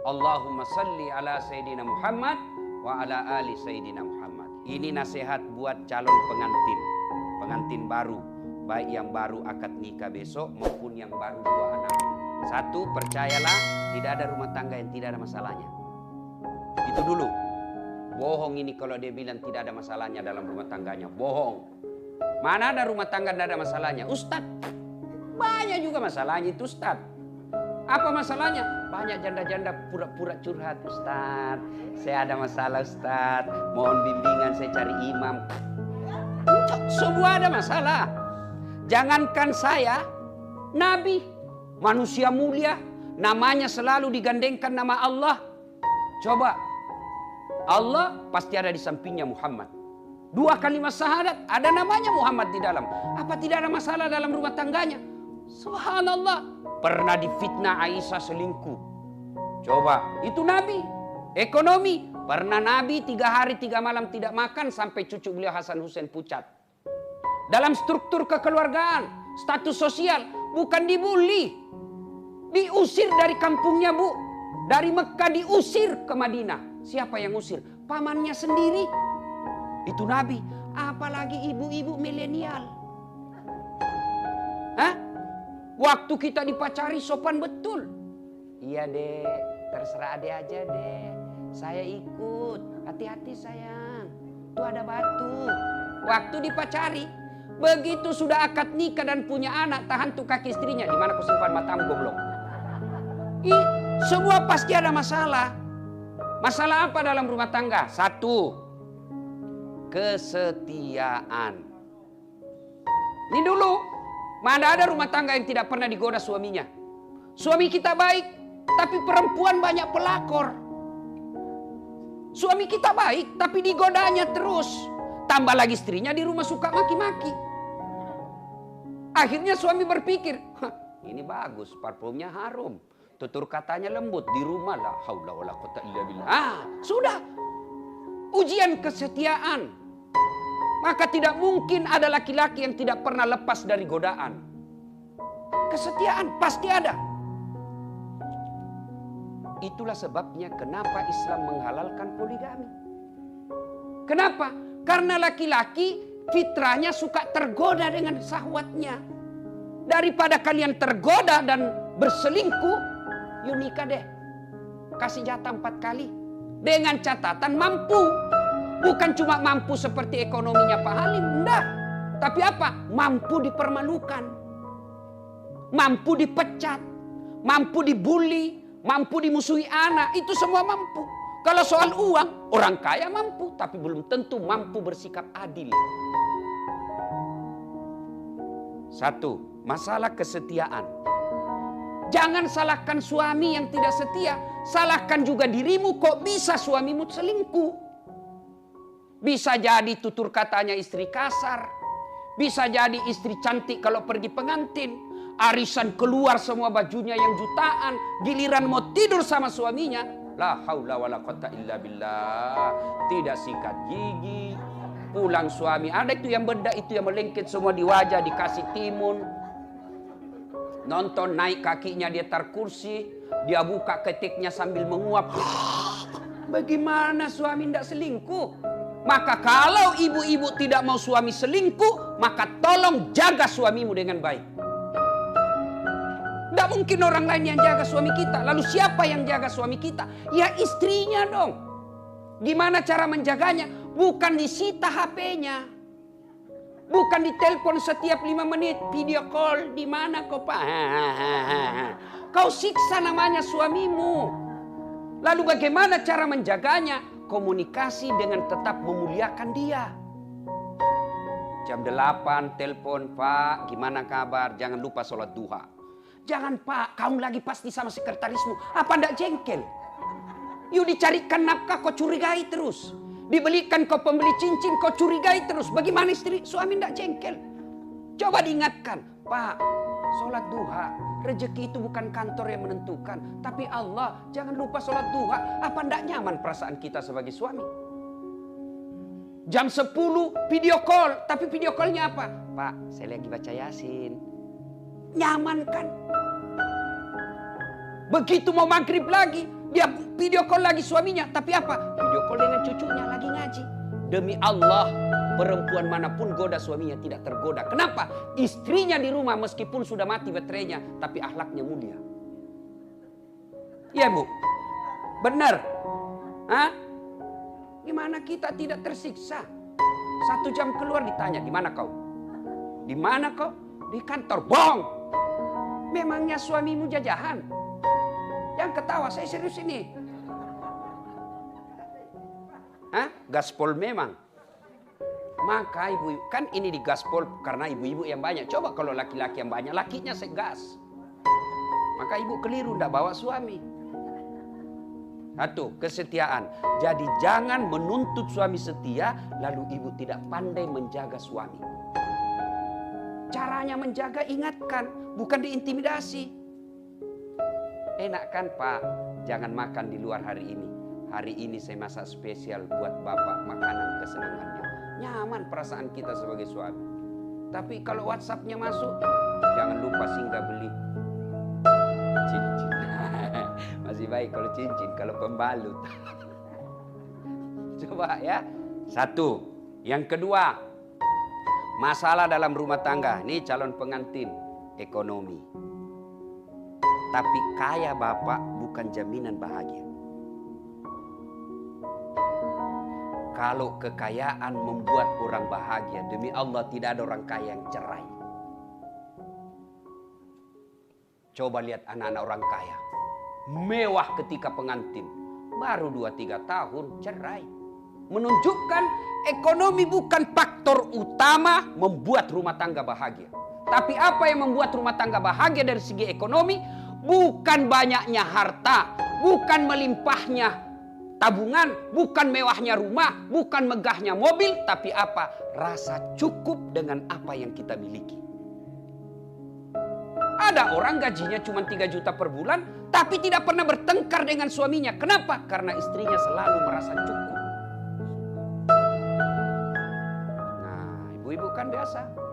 Allahumma salli ala Sayyidina Muhammad wa ala ali Sayyidina Muhammad. Ini nasihat buat calon pengantin baru, baik yang baru akad nikah besok maupun yang baru 2 anak. 1, percayalah tidak ada rumah tangga yang tidak ada masalahnya. Itu dulu. Bohong ini kalau dia bilang tidak ada masalahnya dalam rumah tangganya. Bohong. Mana ada rumah tangga tidak ada masalahnya? Ustadz, banyak juga masalahnya itu Ustadz. Apa masalahnya? Banyak janda-janda pura-pura curhat. Ustadz, saya ada masalah Ustadz. Mohon bimbingan, saya cari imam. Semua ada masalah. Jangankan saya, Nabi, manusia mulia, namanya selalu digandengkan nama Allah. Coba, Allah pasti ada di sampingnya Muhammad. 2 kalimat syahadat, ada namanya Muhammad di dalam. Apa tidak ada masalah dalam rumah tangganya? Subhanallah. Pernah difitnah Aisyah selingkuh. Coba, itu Nabi. Ekonomi. Pernah Nabi 3 hari 3 malam tidak makan sampai cucu beliau Hasan Hussein pucat. Dalam struktur kekeluargaan, status sosial, bukan dibully. Diusir dari kampungnya, Bu. Dari Mekah diusir ke Madinah. Siapa yang usir? Pamannya sendiri. Itu Nabi. Apalagi ibu-ibu milenial. Hah? Waktu kita dipacari sopan betul. Iya dek, terserah adek aja dek. Saya ikut, hati-hati sayang. Tuh ada batu. Waktu dipacari, begitu sudah akad nikah dan punya anak, tahan tuh kaki istrinya. Di mana kau simpan matamu goblok? Semua pasti ada masalah. Masalah apa dalam rumah tangga? 1, kesetiaan. Ini dulu. Mana ada rumah tangga yang tidak pernah digoda suaminya. Suami kita baik, tapi perempuan banyak pelakor. Suami kita baik, tapi digodanya terus. Tambah lagi istrinya di rumah suka maki-maki. Akhirnya suami berpikir, ini bagus, parfumnya harum. Tutur katanya lembut, di rumah la haula wala quwata illa billah. Sudah. Ujian kesetiaan. Maka tidak mungkin ada laki-laki yang tidak pernah lepas dari godaan. Kesetiaan pasti ada. Itulah sebabnya kenapa Islam menghalalkan poligami. Kenapa? Karena laki-laki fitrahnya suka tergoda dengan syahwatnya. Daripada kalian tergoda dan berselingkuh, yuk nikah deh. Kasih jatah 4 kali. Dengan catatan mampu. Bukan cuma mampu seperti ekonominya Pak Halim, enggak. Tapi apa? Mampu dipermalukan. Mampu dipecat. Mampu dibully. Mampu dimusuhi anak. Itu semua mampu. Kalau soal uang, orang kaya mampu. Tapi belum tentu mampu bersikap adil. 1, masalah kesetiaan. Jangan salahkan suami yang tidak setia. Salahkan juga dirimu, kok bisa suamimu selingkuh. Bisa jadi tutur katanya istri kasar. Bisa jadi istri cantik kalau pergi pengantin. Arisan keluar semua bajunya yang jutaan. Giliran mau tidur sama suaminya. La haula wala quwata illa billah. Tidak sikat gigi. Pulang suami. Ada itu yang bedak, itu yang melengket semua di wajah. Dikasih timun. Nonton naik kakinya dia tar kursi. Dia buka ketiknya sambil menguap. Bagaimana suami tidak selingkuh? Maka kalau ibu-ibu tidak mau suami selingkuh, maka tolong jaga suamimu dengan baik. Tidak mungkin orang lain yang jaga suami kita. Lalu siapa yang jaga suami kita? Ya istrinya dong. Gimana cara menjaganya? Bukan disita HP-nya. Bukan ditelepon setiap 5 menit. Video call, di mana kau Pak? Kau siksa namanya suamimu. Lalu bagaimana cara menjaganya? Komunikasi dengan tetap memuliakan dia. Jam 8 telepon, Pak, gimana kabar? Jangan lupa sholat duha. Jangan Pak, kamu lagi pasti sama sekretarismu. Apa ndak jengkel? Yuk dicarikan nafkah, kau curigai terus. Dibelikan kau pembeli cincin, kau curigai terus. Bagaimana istri, suami ndak jengkel? Coba diingatkan, Pak, sholat duha. Rezeki itu bukan kantor yang menentukan, tapi Allah. Jangan lupa sholat duha. Apa ndak nyaman perasaan kita sebagai suami? Jam 10 video call, tapi video callnya apa? Pak, saya lagi baca Yasin. Nyaman kan? Begitu mau maghrib lagi, Dia video call lagi suaminya, tapi apa? Video call dengan cucunya lagi ngaji. Demi Allah, perempuan manapun goda suaminya tidak tergoda. Kenapa? Istrinya di rumah meskipun sudah mati baterainya, tapi akhlaknya mulia. Iya, Bu? Benar? Hah? Gimana kita tidak tersiksa? 1 jam keluar ditanya, di mana kau? Di mana kau? Di kantor. Bohong! Memangnya suamimu jajahan? Yang ketawa, saya serius ini. Hah? Gaspol memang. Maka ibu, kan ini di gaspol karena ibu-ibu yang banyak. Coba kalau laki-laki yang banyak, lakinya segas. Maka ibu keliru, tidak bawa suami. Satu, kesetiaan. Jadi jangan menuntut suami setia, lalu ibu tidak pandai menjaga suami. Caranya menjaga, ingatkan, bukan diintimidasi. Enak kan Pak, jangan makan di luar hari ini. Hari ini saya masak spesial buat Bapak, makanan kesenangannya. Nyaman perasaan kita sebagai suami. Tapi kalau WhatsApp-nya masuk, jangan lupa singgah beli cincin. Masih baik kalau cincin, kalau pembalut. Coba ya. 1. Yang kedua, masalah dalam rumah tangga. Ini calon pengantin, ekonomi. Tapi kaya bapak bukan jaminan bahagia. Kalau kekayaan membuat orang bahagia, demi Allah tidak ada orang kaya yang cerai. Coba lihat anak-anak orang kaya. Mewah ketika pengantin. Baru 2-3 tahun cerai. Menunjukkan ekonomi bukan faktor utama membuat rumah tangga bahagia. Tapi apa yang membuat rumah tangga bahagia dari segi ekonomi? Bukan banyaknya harta, bukan melimpahnya tabungan, bukan mewahnya rumah, bukan megahnya mobil, tapi apa? Rasa cukup dengan apa yang kita miliki. Ada orang gajinya cuma 3 juta per bulan, tapi tidak pernah bertengkar dengan suaminya. Kenapa? Karena istrinya selalu merasa cukup. Nah, ibu-ibu kan biasa.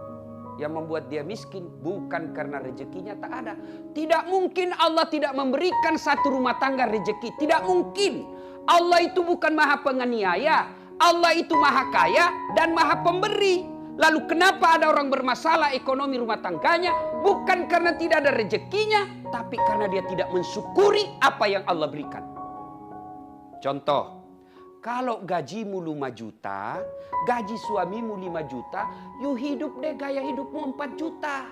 Yang membuat dia miskin bukan karena rezekinya tak ada. Tidak mungkin Allah tidak memberikan satu rumah tangga rezeki. Tidak mungkin. Allah itu bukan maha penganiaya. Allah itu maha kaya dan maha pemberi. Lalu kenapa ada orang bermasalah ekonomi rumah tangganya? Bukan karena tidak ada rezekinya, tapi karena dia tidak mensyukuri apa yang Allah berikan. Contoh. Kalau gajimu 5 juta, gaji suamimu 5 juta, you hidup deh gaya hidupmu 4 juta.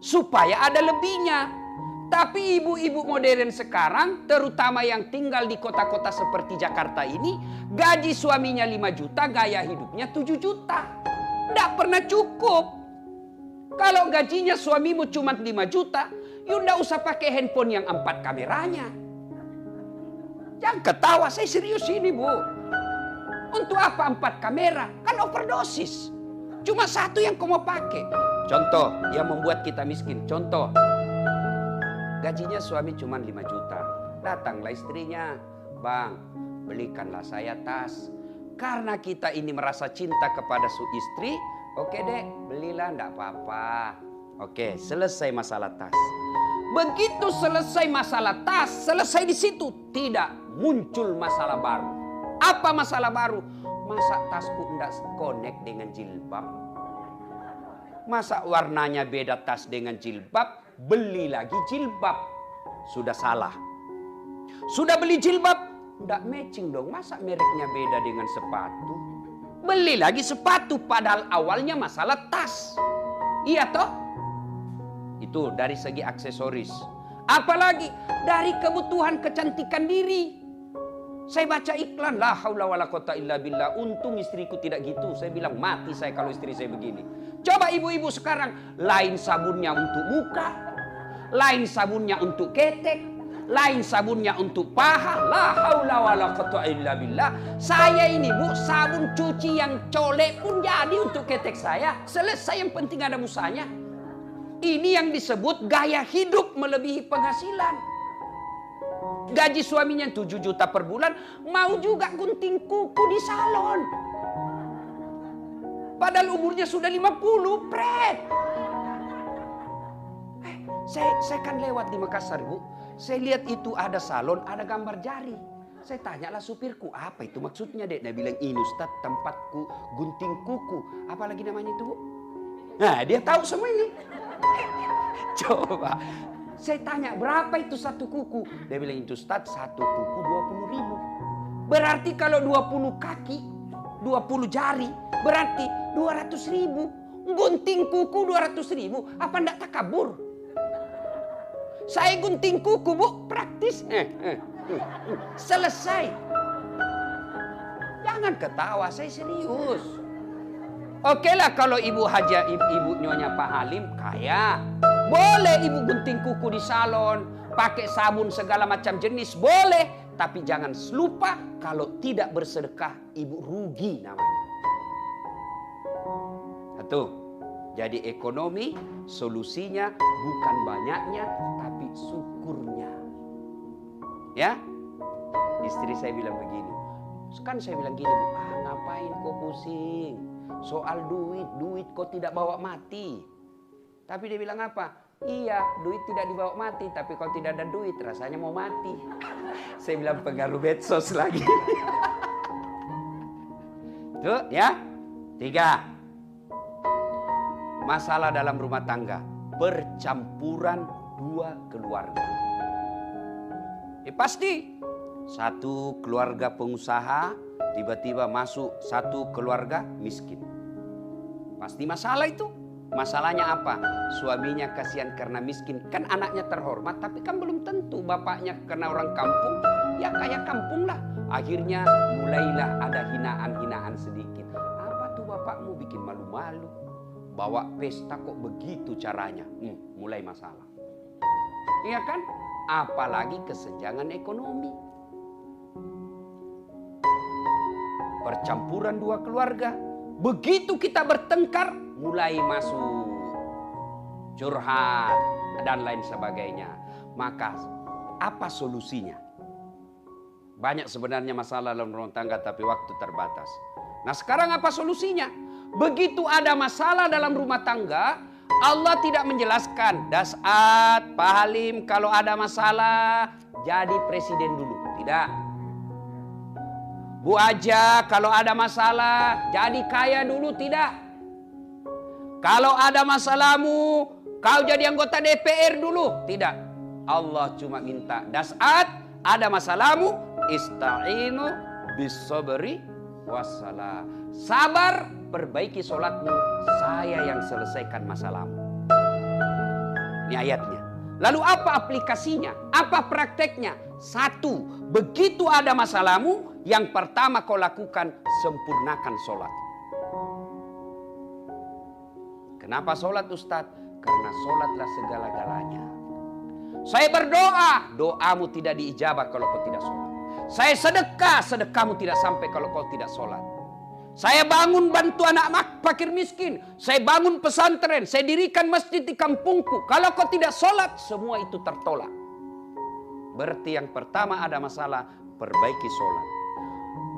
Supaya ada lebihnya. Tapi ibu-ibu modern sekarang, terutama yang tinggal di kota-kota seperti Jakarta ini, gaji suaminya 5 juta, gaya hidupnya 7 juta. Nggak pernah cukup. Kalau gajinya suamimu cuma 5 juta, you nggak usah pakai handphone yang 4 kameranya. Jangan ketawa, saya serius ini Bu. Untuk apa 4 kamera? Kan overdosis. Cuma 1 yang kau mau pakai. Contoh yang membuat kita miskin. Contoh, gajinya suami cuma 5 juta. Datanglah istrinya, Bang, belikanlah saya tas. Karena kita ini merasa cinta kepada istri, oke deh, belilah, enggak apa-apa. Oke, selesai masalah tas. Begitu selesai masalah tas, selesai di situ. Tidak, muncul masalah baru. Apa masalah baru? Masa tasku enggak connect dengan jilbab? Masa warnanya beda tas dengan jilbab? Beli lagi jilbab. Sudah salah. Sudah beli jilbab, enggak matching dong. Masa mereknya beda dengan sepatu? Beli lagi sepatu, padahal awalnya masalah tas. Iya toh? Itu dari segi aksesoris. Apalagi dari kebutuhan kecantikan diri. Saya baca iklan, la haula wala quwata illa billah. Untung istriku tidak gitu. Saya bilang mati saya kalau istri saya begini. Coba ibu-ibu sekarang, lain sabunnya untuk muka, lain sabunnya untuk ketek, lain sabunnya untuk paha. La haula wala quwata illa billah. Saya ini Bu, sabun cuci yang colek pun jadi untuk ketek saya. Selesai, yang penting ada busanya. Ini yang disebut gaya hidup melebihi penghasilan. Gaji suaminya 7 juta per bulan, mau juga gunting kuku di salon. Padahal umurnya sudah 50, pret. Saya kan lewat di Makassar Bu. Saya lihat itu ada salon, ada gambar jari. Saya tanyalah supirku, apa itu maksudnya dek? Dia bilang, ini Ustaz tempatku gunting kuku. Apalagi namanya itu, Bu? Nah, dia tahu semua ini. Coba. Saya tanya, berapa itu satu kuku? Dia bilang, itu Ustaz satu kuku 20.000. Berarti kalau 20 kaki, 20 jari, berarti 200.000. Gunting kuku 200.000, apa enggak takabur? Saya gunting kuku, Bu, praktis. Selesai. Jangan ketawa, saya serius. Oke lah kalau ibu Haja, ibu nyonya Pak Halim kaya. Boleh ibu gunting kuku di salon, pakai sabun segala macam jenis, boleh. Tapi jangan lupa kalau tidak bersedekah, ibu rugi namanya. Satu. Jadi ekonomi solusinya bukan banyaknya tapi syukurnya. Ya. Istri saya bilang begini. Kan saya bilang gini, ngapain kau pusing? Soal duit kau tidak bawa mati. Tapi dia bilang apa? Iya, duit tidak dibawa mati, tapi kalau tidak ada duit rasanya mau mati. Saya bilang pengaruh medsos lagi. Tuh, ya. 3. Masalah dalam rumah tangga, percampuran dua keluarga. Pasti satu keluarga pengusaha tiba-tiba masuk satu keluarga miskin. Pasti masalah itu. Masalahnya apa? Suaminya kasihan karena miskin. Kan anaknya terhormat, tapi kan belum tentu bapaknya karena orang kampung. Ya kayak kampung lah. Akhirnya mulailah ada hinaan-hinaan sedikit. Apa tuh bapakmu bikin malu-malu? Bawa pesta kok begitu caranya? Mulai masalah. Iya kan? Apalagi kesenjangan ekonomi. Percampuran dua keluarga. Begitu kita bertengkar, mulai masuk curhat dan lain sebagainya. Maka apa solusinya? Banyak sebenarnya masalah dalam rumah tangga tapi waktu terbatas. Nah sekarang apa solusinya? Begitu ada masalah dalam rumah tangga, Allah tidak menjelaskan, Das'at, Pak Halim, kalau ada masalah jadi presiden dulu. Tidak. Bu Aja, kalau ada masalah jadi kaya dulu. Tidak. Kalau ada masalahmu, kau jadi anggota DPR dulu. Tidak. Allah cuma minta, Das'at, ada masalahmu, ista'inu bis-sabri wassalah. Sabar, perbaiki sholatmu, saya yang selesaikan masalahmu. Ini ayatnya. Lalu apa aplikasinya? Apa prakteknya? 1, begitu ada masalahmu, yang pertama kau lakukan, sempurnakan sholat. Kenapa sholat Ustadz? Karena sholatlah segala-galanya. Saya berdoa, doamu tidak diijabah kalau kau tidak sholat. Saya sedekah, sedekahmu tidak sampai kalau kau tidak sholat. Saya bangun bantu anak fakir miskin. Saya bangun pesantren. Saya dirikan masjid di kampungku. Kalau kau tidak sholat, semua itu tertolak. Berarti yang pertama ada masalah, perbaiki sholat.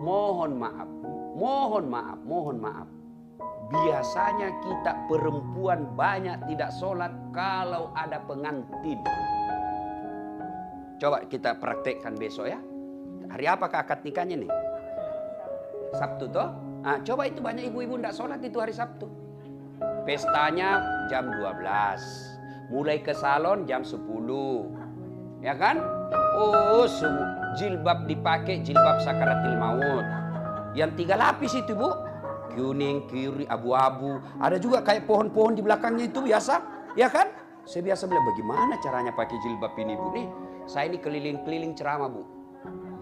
Mohon maaf, mohon maaf, mohon maaf. Biasanya kita perempuan banyak tidak sholat kalau ada pengantin. Coba kita praktekkan besok ya. Hari apakah akad nikahnya nih? Sabtu toh? Nah, coba itu banyak ibu-ibu tidak sholat itu hari Sabtu. Pestanya jam 12. Mulai ke salon jam 10. Ya kan? Oh, jilbab dipakai, jilbab sakaratil maut. Yang 3 lapis itu Bu. Kuning, kiri, abu-abu. Ada juga kayak pohon-pohon di belakangnya itu biasa. Ya kan? Saya biasa bilang bagaimana caranya pakai jilbab ini Bu. Nih, saya ini keliling-keliling ceramah Bu.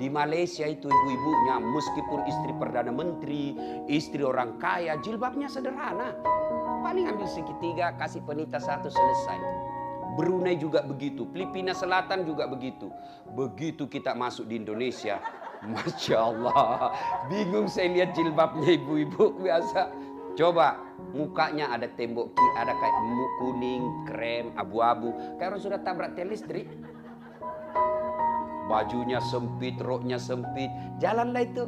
Di Malaysia itu ibu-ibunya meskipun istri Perdana Menteri, istri orang kaya, jilbabnya sederhana. Paling ambil segitiga, kasih penita 1 selesai. Brunei juga begitu, Filipina Selatan juga begitu. Begitu kita masuk di Indonesia, Masya Allah, bingung saya lihat jilbabnya ibu-ibu biasa. Coba mukanya ada tembok, ada kayak kuning, krem, abu-abu. Kayak orang sudah tabrak tiang listrik. Bajunya sempit, roknya sempit. Jalanlah itu.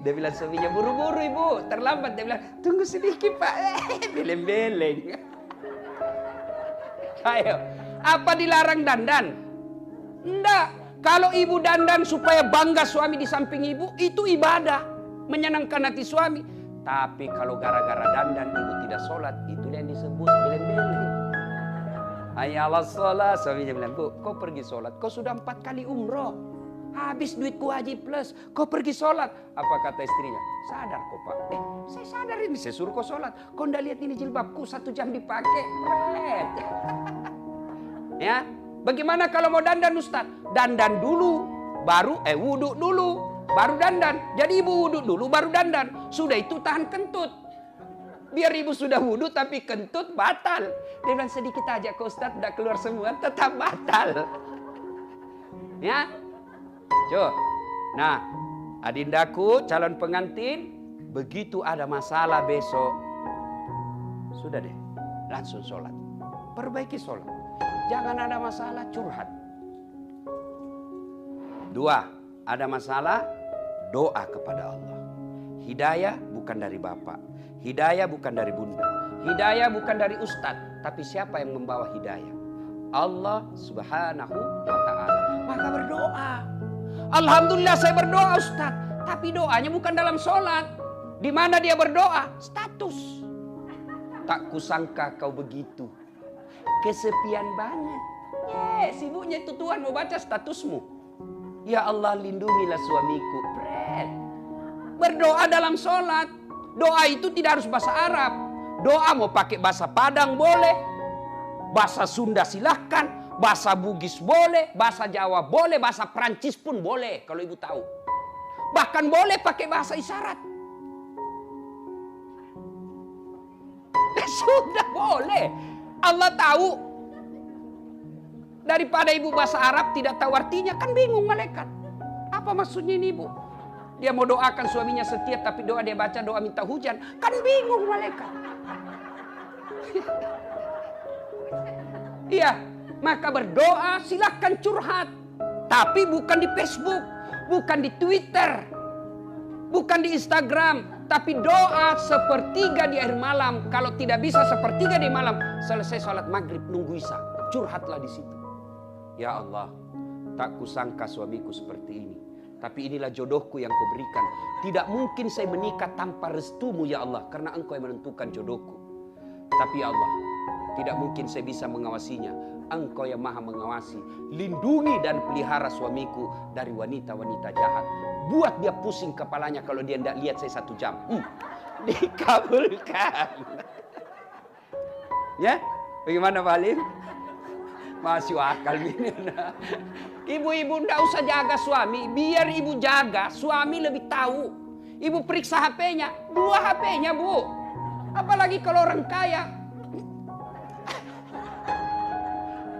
Dia bilang suaminya, buru-buru ibu, terlambat. Dia bilang, tunggu sedikit Pak. Beleng-beleng. Ayo, apa dilarang dandan? Enggak. Kalau ibu dandan supaya bangga suami di samping ibu, itu ibadah. Menyenangkan hati suami. Tapi kalau gara-gara dandan ibu tidak sholat, itu yang disebut beleng-beleng. Ayalah sholat. Suaminya bilang, kau pergi sholat. Kau sudah 4 kali umroh. Habis duitku wajib plus. Kau pergi sholat. Apa kata istrinya? Sadar kok Pak. Saya sadar ini. Saya suruh kau sholat. Kau ndak lihat ini jilbabku 1 jam dipakai. Red. Ya. Bagaimana kalau mau dandan Ustaz? Dandan dulu. Baru wudhu dulu. Baru dandan. Jadi ibu wudhu dulu baru dandan. Sudah itu tahan kentut. Biar ibu sudah wudhu tapi kentut batal. Dia bilang sedikit aja ke Ustaz. Udah keluar semua tetap batal. Ya. Coba. Nah, adindaku calon pengantin, begitu ada masalah besok, sudah deh, langsung sholat. Perbaiki sholat. Jangan ada masalah curhat. 2, ada masalah doa kepada Allah. Hidayah bukan dari bapak, hidayah bukan dari bunda, hidayah bukan dari ustadz, tapi siapa yang membawa hidayah? Allah Subhanahu wa ta'ala. Maka berdoa. Alhamdulillah saya berdoa Ustaz. Tapi doanya bukan dalam sholat. Di mana dia berdoa? Status. Tak kusangka kau begitu. Kesepian banget. Sibuknya itu Tuhan mau baca statusmu. Ya Allah lindungilah suamiku. Berdoa dalam sholat. Doa itu tidak harus bahasa Arab. Doa mau pakai bahasa Padang boleh. Bahasa Sunda silahkan. Bahasa Bugis boleh, bahasa Jawa boleh, bahasa Prancis pun boleh kalau ibu tahu. Bahkan boleh pakai bahasa isyarat. Sudah boleh. Allah tahu. Daripada ibu bahasa Arab tidak tahu artinya, kan bingung malaikat. Apa maksudnya ini ibu? Dia mau doakan suaminya setia tapi doa dia baca doa minta hujan. Kan bingung malaikat. Iya. Maka berdoa silahkan curhat. Tapi bukan di Facebook. Bukan di Twitter. Bukan di Instagram. Tapi doa sepertiga di akhir malam. Kalau tidak bisa sepertiga di malam. Selesai sholat maghrib nunggu isya. Curhatlah di situ. Ya Allah. Tak kusangka suamiku seperti ini. Tapi inilah jodohku yang kau berikan. Tidak mungkin saya menikah tanpa restumu ya Allah. Karena engkau yang menentukan jodohku. Tapi ya Allah. Tidak mungkin saya bisa mengawasinya. Engkau yang maha mengawasi. Lindungi dan pelihara suamiku dari wanita-wanita jahat. Buat dia pusing kepalanya kalau dia tidak lihat saya 1 jam. Dikabulkan. Ya, bagaimana Pak Halim? Masih akal ini. Ibu-ibu tidak usah jaga suami. Biar ibu jaga, suami lebih tahu. Ibu periksa HP-nya. 2 HP-nya bu. Apalagi kalau orang kaya.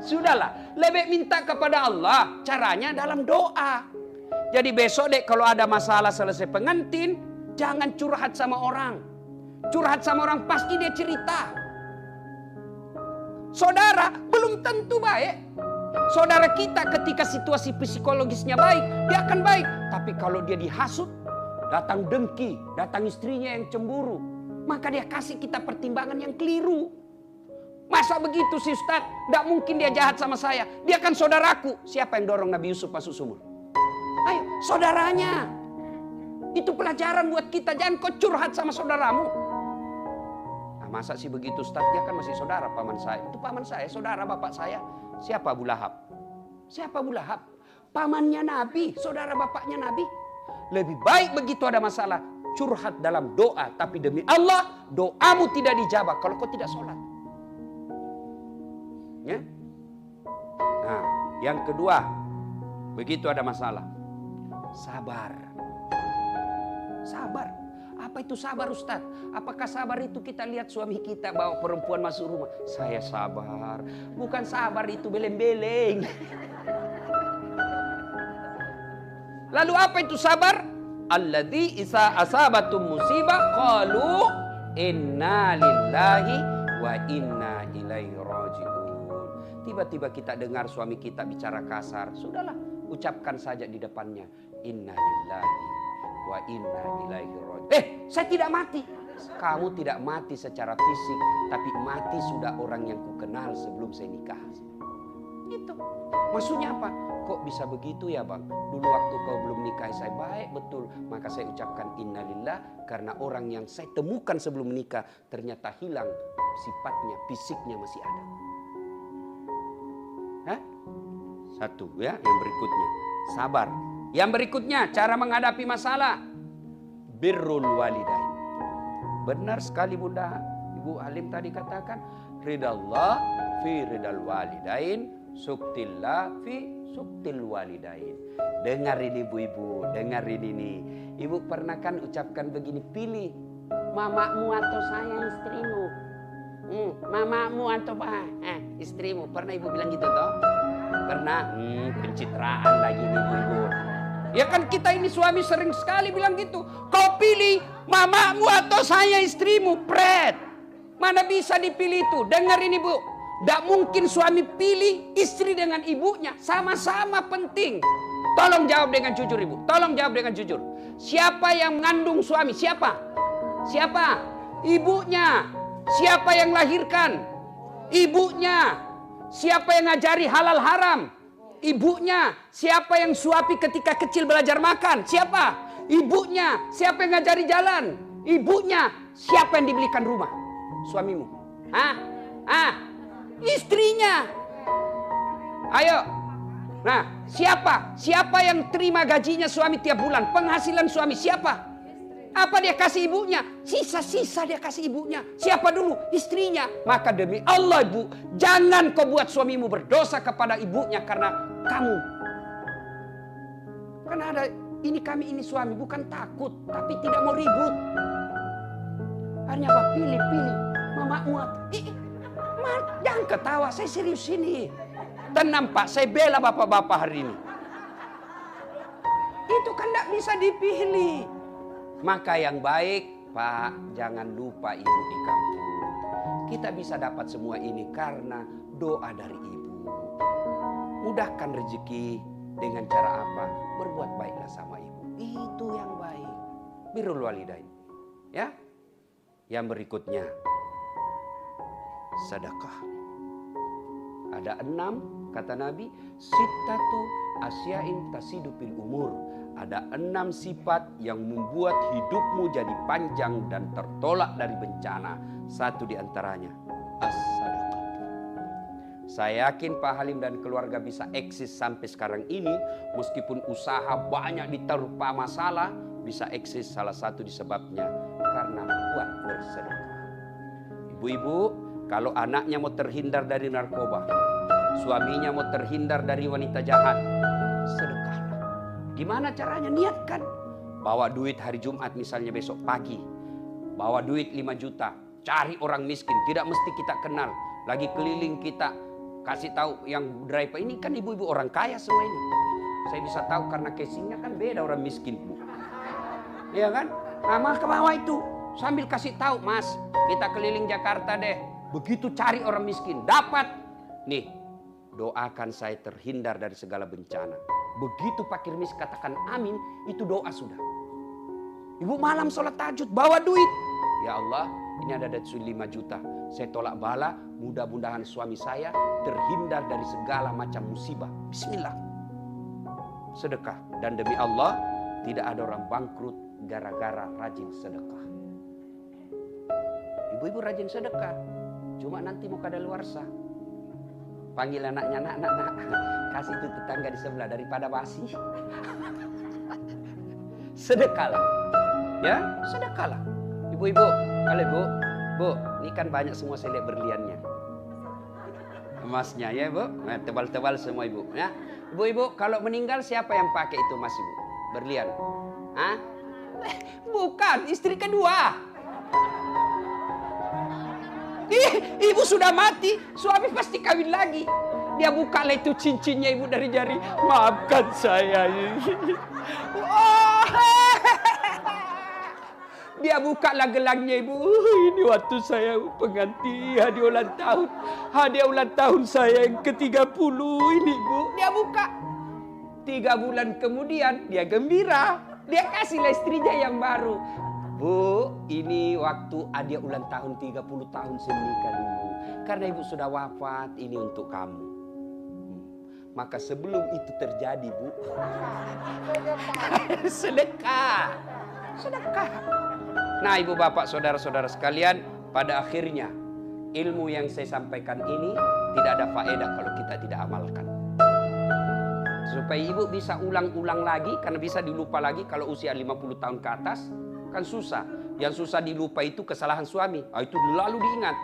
Sudahlah, lebih minta kepada Allah. Caranya dalam doa. Jadi besok dek kalau ada masalah selesai pengantin, jangan curhat sama orang. Curhat sama orang pasti dia cerita. Saudara belum tentu baik. Saudara kita ketika situasi psikologisnya baik, dia akan baik. Tapi kalau dia dihasut, datang dengki, datang istrinya yang cemburu, maka dia kasih kita pertimbangan yang keliru. Masa begitu sih Ustaz? Tidak mungkin dia jahat sama saya. Dia kan saudaraku. Siapa yang dorong Nabi Yusuf masuk sumur? Ayo, saudaranya. Itu pelajaran buat kita. Jangan kau curhat sama saudaramu. Nah, masa sih begitu Ustaz? Dia kan masih saudara paman saya. Itu paman saya, saudara bapak saya. Siapa Abu Lahab? Siapa Abu Lahab? Pamannya Nabi, saudara bapaknya Nabi. Lebih baik begitu ada masalah. Curhat dalam doa. Tapi demi Allah, doamu tidak dijabah kalau kau tidak sholat. Ya? Nah, yang kedua, begitu ada masalah, sabar. Sabar. Apa itu sabar Ustaz? Apakah sabar itu kita lihat suami kita bawa perempuan masuk rumah? Saya sabar. Bukan sabar itu beleng-beleng. Lalu apa itu sabar? Alladzi isa asabatum musibah qalu inna lillahi wa inna ilaihi raji'un. Tiba-tiba kita dengar suami kita bicara kasar. Sudahlah, ucapkan saja di depannya. Inna lillahi wa inna ilaihi raji'un. Saya tidak mati. Kamu tidak mati secara fisik. Tapi mati sudah orang yang kukenal sebelum saya nikah. Itu. Maksudnya apa? kok bisa begitu ya bang? Dulu waktu kau belum nikah saya baik betul. Maka saya ucapkan innalillah, karena orang yang saya temukan sebelum menikah ternyata hilang sifatnya, fisiknya masih ada. Hah? Satu ya, yang berikutnya sabar. Yang berikutnya cara menghadapi masalah, birrul walidain. Benar sekali Bunda Ibu Halim tadi katakan, ridallah fi ridal walidain, suktillah fi suktil walidain. Dengarin ibu-ibu, dengarin ini. Ibu pernah kan ucapkan begini, pilih mamamu atau saya istrimu. Mamamu atau istrimu. Pernah ibu bilang gitu toh? Pernah? Pencitraan lagi nih ibu-ibu. Ya kan kita ini suami sering sekali bilang gitu. Kau pilih mamamu atau saya istrimu, pret. Mana bisa dipilih itu? Dengar ini bu. Tidak mungkin suami pilih istri dengan ibunya. Sama-sama penting. Tolong jawab dengan jujur ibu. Tolong jawab dengan jujur. Siapa yang mengandung suami? Siapa? Siapa? Ibunya. Siapa yang lahirkan? Ibunya. Siapa yang ngajari halal haram? Ibunya. Siapa yang suapi ketika kecil belajar makan? Siapa? Ibunya. Siapa yang ngajari jalan? Ibunya. Siapa yang dibelikan rumah? Suamimu. Istrinya. Ayo. Nah, siapa? Siapa yang terima gajinya suami tiap bulan? Penghasilan suami siapa? Apa dia kasih ibunya? Sisa-sisa dia kasih ibunya. Siapa dulu? Istrinya. Maka demi Allah ibu, jangan kau buat suamimu berdosa kepada ibunya karena kamu. Karena ada kami ini suami bukan takut, tapi tidak mau ribut. Hanya apa? Pilih. Mamamu. Jangan ketawa, saya serius ini. Tenang Pak, saya bela bapak-bapak hari ini. Itu kan tidak bisa dipilih. Maka yang baik, Pak, jangan lupa ibu di kampung. Kita bisa dapat semua ini karena doa dari ibu. Mudahkan rezeki dengan cara apa? Berbuat baiklah sama ibu. Itu yang baik. Birrul walidain. Ya. Yang berikutnya, sedekah. Ada 6 kata Nabi, sittatu asyain tasidu fil umur. Ada 6 sifat yang membuat hidupmu jadi panjang dan tertolak dari bencana. Satu di antaranya as-sadaqah. Saya yakin Pak Halim dan keluarga bisa eksis sampai sekarang ini, meskipun usaha banyak diterpa masalah, bisa eksis salah satu disebabnya karena kuat bersedekah. Ibu-ibu, kalau anaknya mau terhindar dari narkoba, suaminya mau terhindar dari wanita jahat, sedekahlah. Gimana caranya? Niatkan. Bawa duit hari Jumat misalnya besok pagi. Bawa duit 5 juta. Cari orang miskin. Tidak mesti kita kenal. Lagi keliling kita. Kasih tahu yang driver ini kan ibu-ibu orang kaya semua ini. Saya bisa tahu karena casingnya kan beda orang miskin. Iya kan? Nah, ke bawah itu. Sambil kasih tahu, Mas, kita keliling Jakarta deh. Begitu cari orang miskin, dapat. Nih, doakan saya terhindar dari segala bencana. Begitu Pak Kirmis katakan amin, itu doa sudah. Ibu malam sholat tahajud, bawa duit. Ya Allah, ini ada duit 5 juta. Saya tolak bala, mudah-mudahan suami saya terhindar dari segala macam musibah. Bismillah. Sedekah. Dan demi Allah, tidak ada orang bangkrut gara-gara rajin sedekah. Ibu-ibu rajin sedekah. Cuma nanti mau kadaluarsa. Panggil anaknya, nak. Kasih itu tetangga di sebelah daripada basi. Sedekahlah. Ya, sedekahlah. Ibu-ibu, kalau Bu, ini kan banyak semua saya lihat berliannya. Emasnya ya Bu, nah, tebal-tebal semua ibu. Ya. Ibu-ibu, kalau meninggal siapa yang pakai itu emas ibu? Berlian. Hah? Bukan, istri kedua. Ibu sudah mati, suami pasti kawin lagi. Dia buka lah itu cincinnya ibu dari jari. Maafkan saya. Dia buka lah gelangnya ibu. Ini waktu saya pengganti hadiah ulang tahun. Hadiah ulang tahun saya yang ke-30 ini ibu. Dia buka. 3 bulan kemudian dia gembira. Dia kasihlah istrinya yang baru. Bu, ini waktu hadiah ulang tahun 30 tahun saya menikah dulu. Karena ibu sudah wafat, ini untuk kamu. Maka sebelum itu terjadi, Bu, sedekah. Sedekah. Nah, Ibu Bapak, saudara-saudara sekalian, pada akhirnya ilmu yang saya sampaikan ini tidak ada faedah kalau kita tidak amalkan. Supaya ibu bisa ulang-ulang lagi, karena bisa dilupa lagi kalau usia 50 tahun ke atas, kan susah. Yang susah dilupa itu kesalahan suami, itu lalu diingat.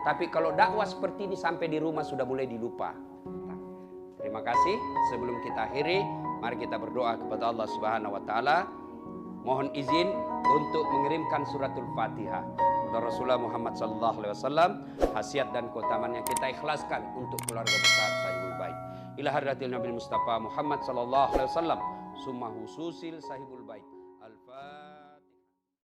Tapi kalau dakwah seperti ini sampai di rumah sudah mulai dilupa. Terima kasih. Sebelum kita akhiri, mari kita berdoa kepada Allah Subhanahu wa taala. Mohon izin untuk mengirimkan suratul Fatihah kepada Rasulullah Muhammad sallallahu alaihi wasallam, khasiat dan keutamaan yang kita ikhlaskan untuk keluarga besar Sahibul Bait. Ila hadratil Nabi Mustafa Muhammad sallallahu alaihi wasallam, summa hususil Sahibul Bait.